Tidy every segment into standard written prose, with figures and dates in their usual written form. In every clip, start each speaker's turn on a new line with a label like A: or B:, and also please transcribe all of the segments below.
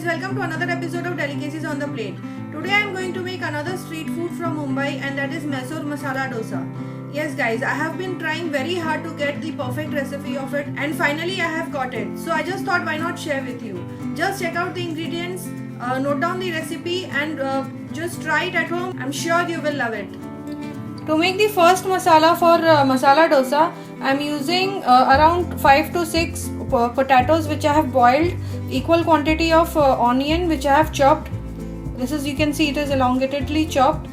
A: welcome to another episode of Delicacies on the Plate. Today I am going to make another street food from Mumbai, and that is Mysore Masala Dosa. Yes guys, I have been trying very hard to get the perfect recipe of it, and finally I have got it. So I just thought, why not share with you. Just check out the ingredients, note down the recipe, and just try it at home. I'm sure you will love it. To make the first masala for masala dosa, I am using around 5 to 6 potatoes which I have boiled, equal quantity of onion which I have chopped. This is, you can see it is elongatedly chopped.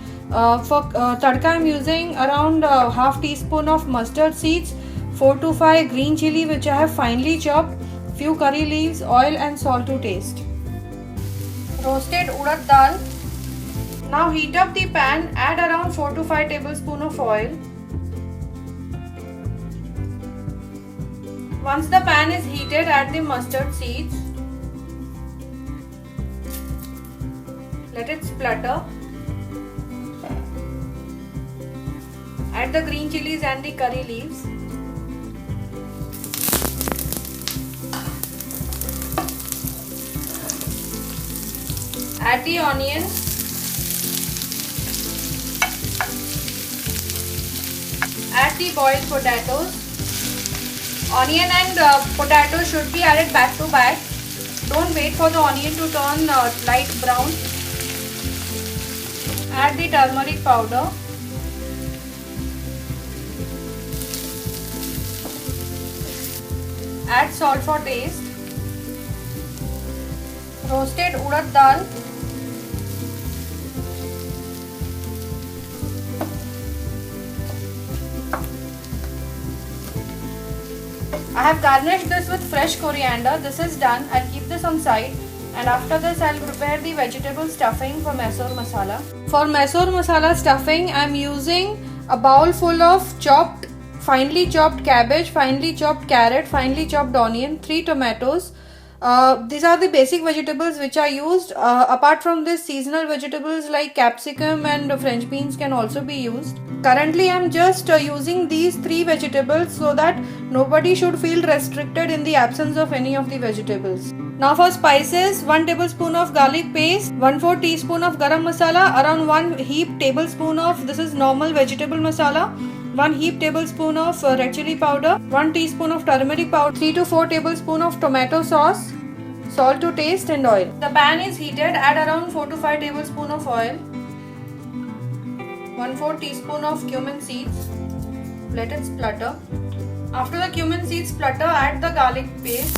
A: For tadka I am using around half teaspoon of mustard seeds, 4 to 5 green chili which I have finely chopped, few curry leaves, oil and salt to taste. Roasted urad dal. Now heat up the pan, add around 4 to 5 tablespoons of oil. Once the pan is heated, add the mustard seeds. Let it splutter. Add the green chilies and the curry leaves. Add the onion. Add the boiled potatoes. Onion and potato should be added back to back. Don't wait for the onion to turn light brown. Add the turmeric powder. Add salt for taste. Roasted urad dal. I have garnished this with fresh coriander. This is done. I'll keep this on side, and after this I'll prepare the vegetable stuffing for Mysore masala. For Mysore masala stuffing, I'm using a bowl full of finely chopped cabbage, finely chopped carrot, finely chopped onion, 3 tomatoes. These are the basic vegetables which are used. Apart from this, seasonal vegetables like capsicum and French beans can also be used. Currently I am just using these 3 vegetables so that nobody should feel restricted in the absence of any of the vegetables. Now for spices, 1 tablespoon of garlic paste, 1/4 teaspoon of garam masala, around 1 heap tablespoon of, this is normal vegetable masala, 1 heap tablespoon of red chili powder, 1 teaspoon of turmeric powder, 3 to 4 tablespoon of tomato sauce, salt to taste and oil. The pan is heated, add around 4 to 5 tablespoon of oil, 1/4 teaspoon of cumin seeds, let it splutter. After the cumin seeds splutter, add the garlic paste,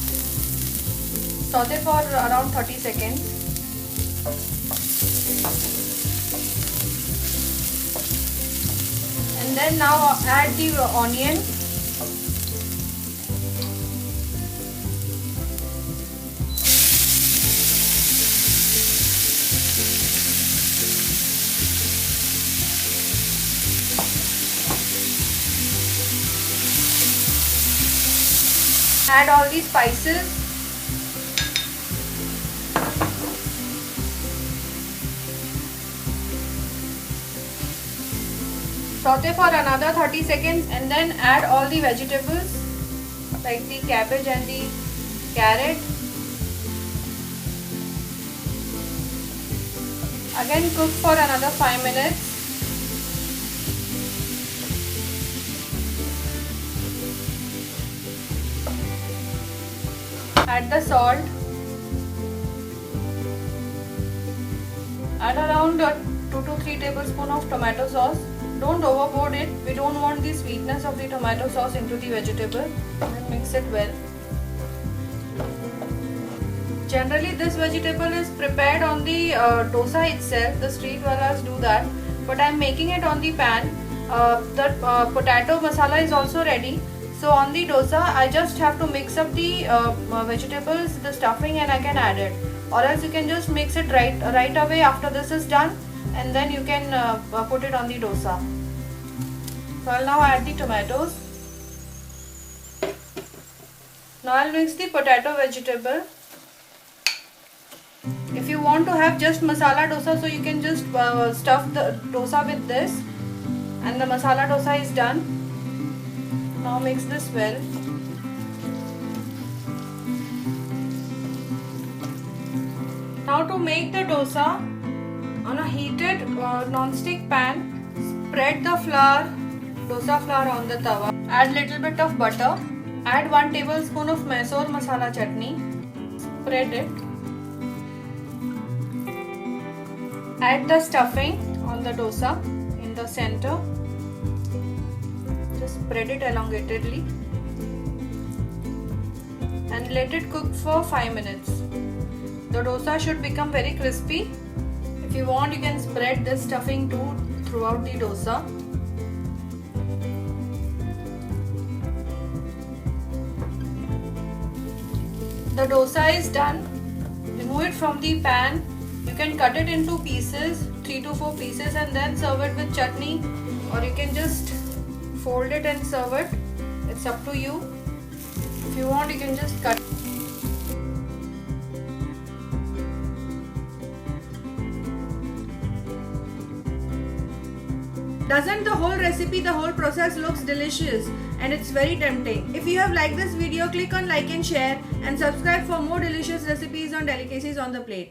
A: saute for around 30 seconds. And then now add the onion. Add all the spices. Saute for another 30 seconds, and then add all the vegetables like the cabbage and the carrot. Again cook for another 5 minutes. Add the salt. Add around 2 to 3 tablespoons of tomato sauce. Don't overboard it. We don't want the sweetness of the tomato sauce into the vegetable. And mix it well. Generally this vegetable is prepared on the dosa itself. The street wallas do that. But I am making it on the pan. The potato masala is also ready. So on the dosa, I just have to mix up the vegetables, the stuffing, and I can add it. Or else you can just mix it right away after this is done, and then you can put it on the dosa. So I'll now add the tomatoes. Now I'll mix the potato vegetable. If you want to have just masala dosa, so you can just stuff the dosa with this, and the masala dosa is done. Now mix this well. Now to make the dosa, on a heated non-stick pan, spread the flour, dosa flour on the tawa. Add little bit of butter. Add 1 tablespoon of Mysore masala chutney. Spread it. Add the stuffing on the dosa in the center. Just spread it elongatedly and let it cook for 5 minutes. The dosa should become very crispy. If you want, you can spread this stuffing too throughout the dosa. The dosa is done. Remove it from the pan. You can cut it into pieces, 3 to 4 pieces, and then serve it with chutney, or you can just fold it and serve it. It's up to you. If you want, you can just cut. Doesn't the whole recipe, the whole process looks delicious and it's very tempting. If you have liked this video, click on like and share and subscribe for more delicious recipes on delicacies on the plate.